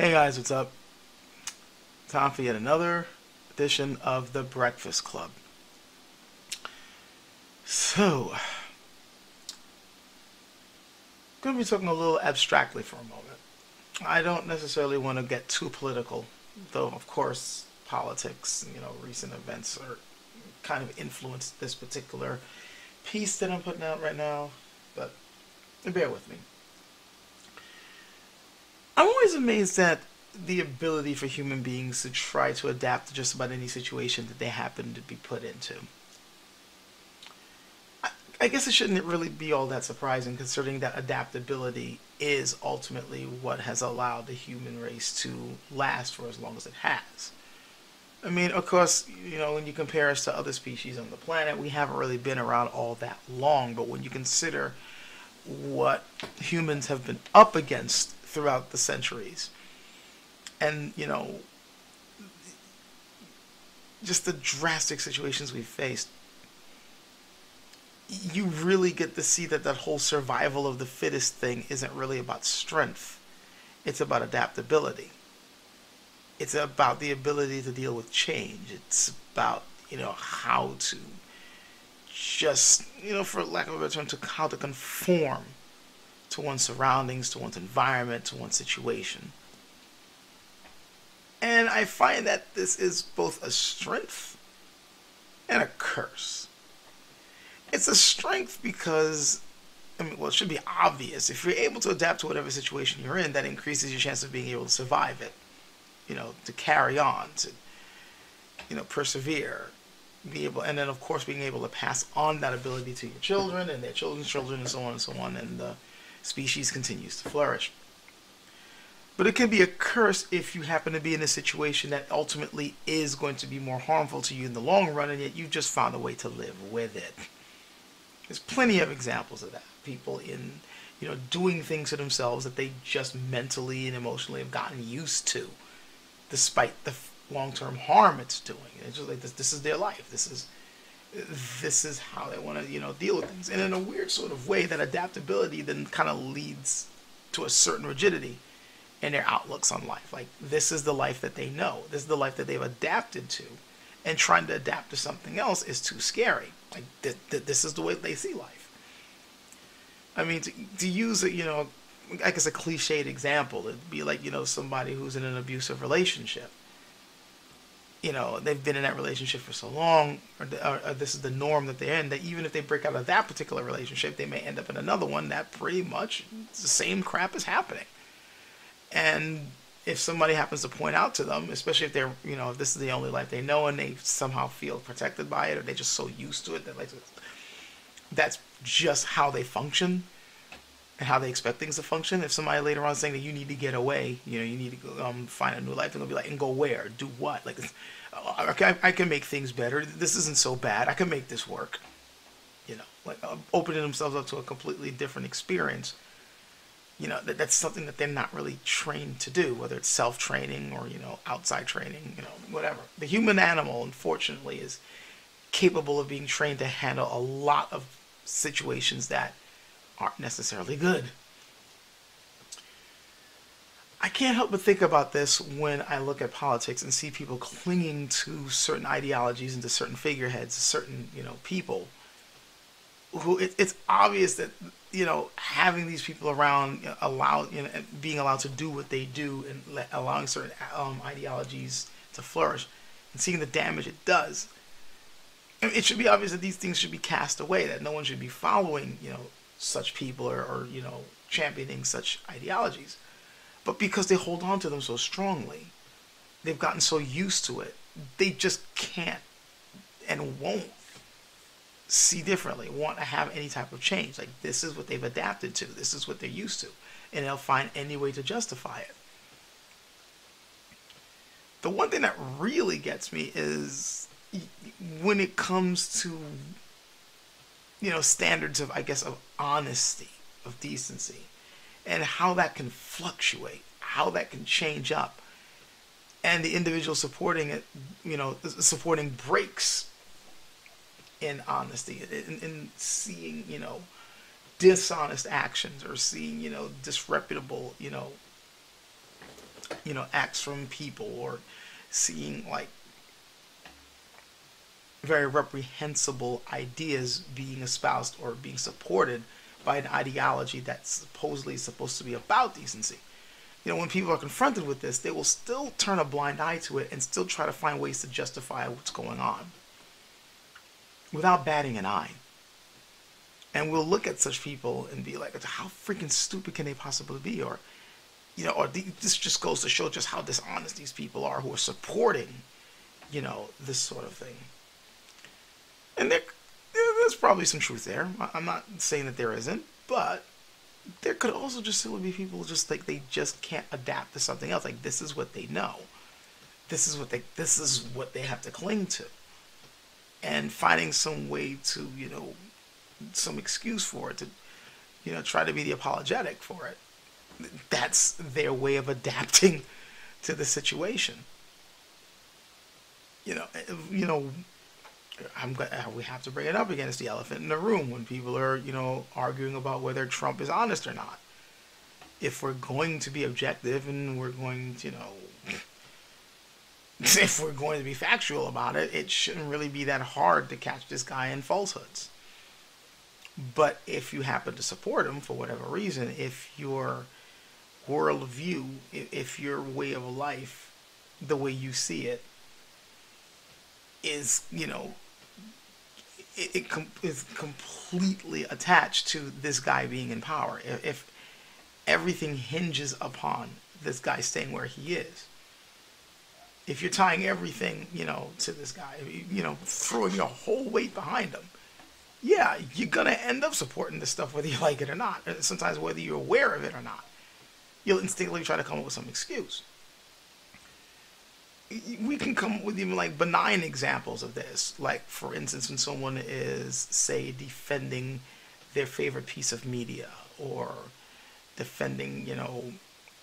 Hey guys, what's up? Time for yet another edition of the Breakfast Club. So, I'm going to be talking a little abstractly for a moment. I don't necessarily want to get too political, though, of course, politics, recent events are kind of influenced this particular piece that I'm putting out right now, but bear with me. I'm always amazed at the ability for human beings to try to adapt to just about any situation that they happen to be put into. I guess it shouldn't really be all that surprising, considering that adaptability is ultimately what has allowed the human race to last for as long as it has. I mean, of course, when you compare us to other species on the planet, we haven't really been around all that long, but when you consider what humans have been up against throughout the centuries, and just the drastic situations we've faced, you really get to see that whole survival of the fittest thing isn't really about strength. It's about adaptability. It's about the ability to deal with change. It's about how to just, for lack of a better term, to how to conform to one's surroundings, to one's environment, to one's situation. And I find that this is both a strength and a curse. It's a strength because, it should be obvious. If you're able to adapt to whatever situation you're in, that increases your chance of being able to survive it, to carry on, to, persevere, be able, and then of course being able to pass on that ability to your children and their children's children and so on and so on, and the species continues to flourish. But it can be a curse if you happen to be in a situation that ultimately is going to be more harmful to you in the long run, and yet you just found a way to live with it. There's plenty of examples of that. People in, doing things to themselves that they just mentally and emotionally have gotten used to, despite the long-term harm it's doing. It's just like this is their life. This is how they want to, deal with things. And in a weird sort of way, that adaptability then kind of leads to a certain rigidity in their outlooks on life. Like, this is the life that they know. This is the life that they've adapted to. And trying to adapt to something else is too scary. Like, this is the way they see life. I mean, to use a, I guess a cliched example, it'd be like, somebody who's in an abusive relationship. They've been in that relationship for so long, or this is the norm that they're in, that even if they break out of that particular relationship, they may end up in another one that pretty much the same crap is happening. And if somebody happens to point out to them, especially if they're, if this is the only life they know and they somehow feel protected by it, or they're just so used to it that that's just how they function and how they expect things to function. If somebody later on is saying that you need to get away, you need to go, find a new life, they're gonna be like, and go where? Do what? Like, okay, I can make things better. This isn't so bad. I can make this work. Opening themselves up to a completely different experience. That's something that they're not really trained to do, whether it's self-training or, outside training, whatever. The human animal, unfortunately, is capable of being trained to handle a lot of situations that aren't necessarily good. I can't help but think about this when I look at politics and see people clinging to certain ideologies and to certain figureheads, certain, people who it's obvious that having these people around being allowed to do what they do and allowing certain ideologies to flourish and seeing the damage it does. It should be obvious that these things should be cast away, that no one should be following such people or championing such ideologies. But because they hold on to them so strongly, they've gotten so used to it, they just can't and won't see differently, want to have any type of change. Like, this is what they've adapted to. This is what they're used to. And they'll find any way to justify it. The one thing that really gets me is when it comes to, standards of, I guess, of honesty, of decency, and how that can fluctuate, how that can change up. And the individual supporting it, supporting breaks in honesty, in seeing, dishonest actions, or seeing, disreputable, acts from people, or seeing like very reprehensible ideas being espoused or being supported by an ideology that's supposedly supposed to be about decency. When people are confronted with this, they will still turn a blind eye to it and still try to find ways to justify what's going on without batting an eye. And we'll look at such people and be like, how freaking stupid can they possibly be? Or, this just goes to show just how dishonest these people are who are supporting, this sort of thing. And there's probably some truth there. I'm not saying that there isn't, but there could also just simply be people just like they just can't adapt to something else. Like, this is what they know. This is what they have to cling to. And finding some way to, some excuse for it, to, try to be the apologetic for it. That's their way of adapting to the situation. We have to bring it up again. It's the elephant in the room when people are, arguing about whether Trump is honest or not. If we're going to be objective and we're going to, if we're going to be factual about it, it shouldn't really be that hard to catch this guy in falsehoods. But if you happen to support him for whatever reason, if your worldview, if your way of life, the way you see it, is, it is completely attached to this guy being in power. If everything hinges upon this guy staying where he is, if you're tying everything, to this guy, throwing your whole weight behind him, yeah, you're going to end up supporting this stuff whether you like it or not. And sometimes whether you're aware of it or not. You'll instinctively try to come up with some excuse. We can come up with even like benign examples of this. Like, for instance, when someone is, say, defending their favorite piece of media, or defending,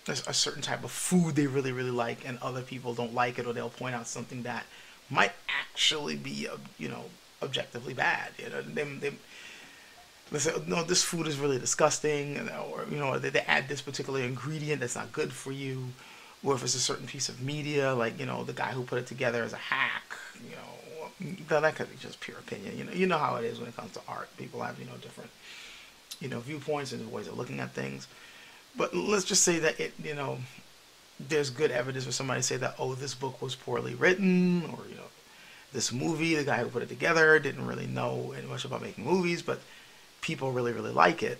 a certain type of food they really, really like, and other people don't like it, or they'll point out something that might actually be, objectively bad. They say, no, this food is really disgusting, or they add this particular ingredient that's not good for you. Or if it's a certain piece of media, like, the guy who put it together as a hack, that could be just pure opinion. You know how it is when it comes to art. People have, different, viewpoints and ways of looking at things. But let's just say that there's good evidence for somebody to say that, oh, this book was poorly written, or, this movie, the guy who put it together didn't really know much about making movies, but people really, really like it.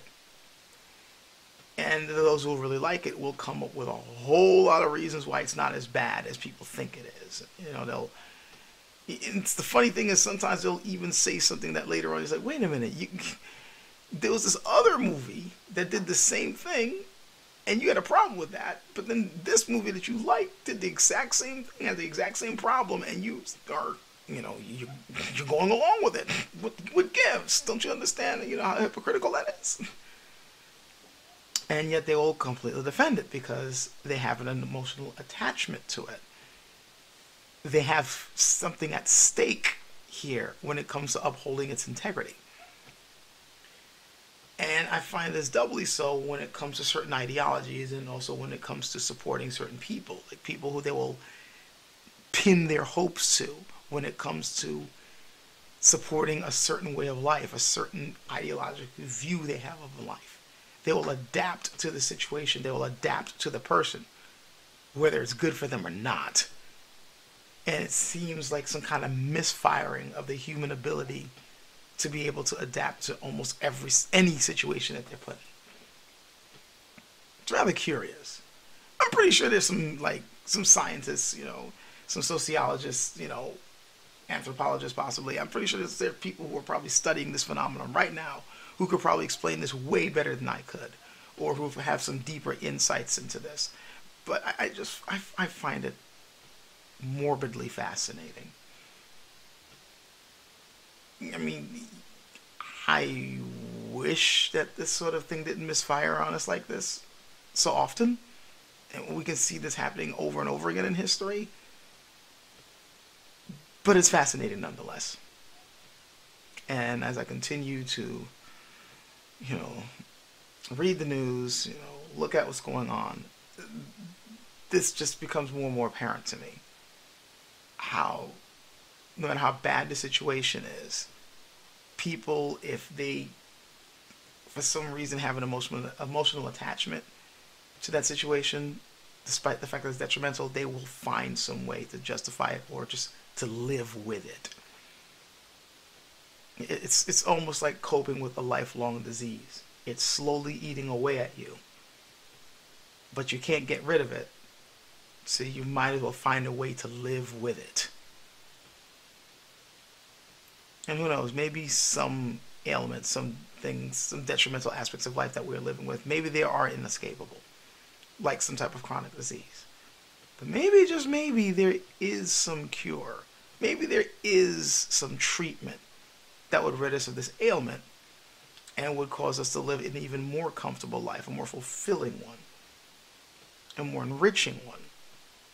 And those who really like it will come up with a whole lot of reasons why it's not as bad as people think it is. It's the funny thing is sometimes they'll even say something that later on is like, wait a minute, there was this other movie that did the same thing, and you had a problem with that, but then this movie that you liked did the exact same thing, had the exact same problem, and you are, you're going along with it. What gives? Don't you understand, how hypocritical that is? And yet they will completely defend it because they have an emotional attachment to it. They have something at stake here when it comes to upholding its integrity. And I find this doubly so when it comes to certain ideologies, and also when it comes to supporting certain people, like people who they will pin their hopes to when it comes to supporting a certain way of life, a certain ideological view they have of life. They will adapt to the situation. They will adapt to the person, whether it's good for them or not. And it seems like some kind of misfiring of the human ability to be able to adapt to almost any situation that they're put in. It's rather curious. I'm pretty sure there's some scientists, some sociologists, anthropologists possibly. I'm pretty sure there are people who are probably studying this phenomenon right now who could probably explain this way better than I could, or who have some deeper insights into this. But I find it morbidly fascinating. I mean, I wish that this sort of thing didn't misfire on us like this so often. And we can see this happening over and over again in history. But it's fascinating nonetheless. And as I continue to, read the news, look at what's going on, this just becomes more and more apparent to me. How, no matter how bad the situation is, people, if they, for some reason, have an emotional attachment to that situation, despite the fact that it's detrimental, they will find some way to justify it or just to live with it. It's almost like coping with a lifelong disease. It's slowly eating away at you, but you can't get rid of it, so you might as well find a way to live with it. And who knows, maybe some ailments, some things, some detrimental aspects of life that we're living with, maybe they are inescapable, like some type of chronic disease. But maybe, just maybe, there is some cure. Maybe there is some treatment that would rid us of this ailment and would cause us to live an even more comfortable life, a more fulfilling one, a more enriching one,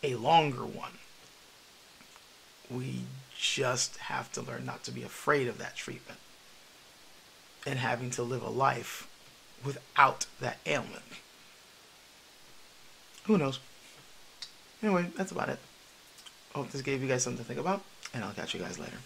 a longer one. We just have to learn not to be afraid of that treatment and having to live a life without that ailment. Who knows? Anyway, that's about it. Hope this gave you guys something to think about, and I'll catch you guys later.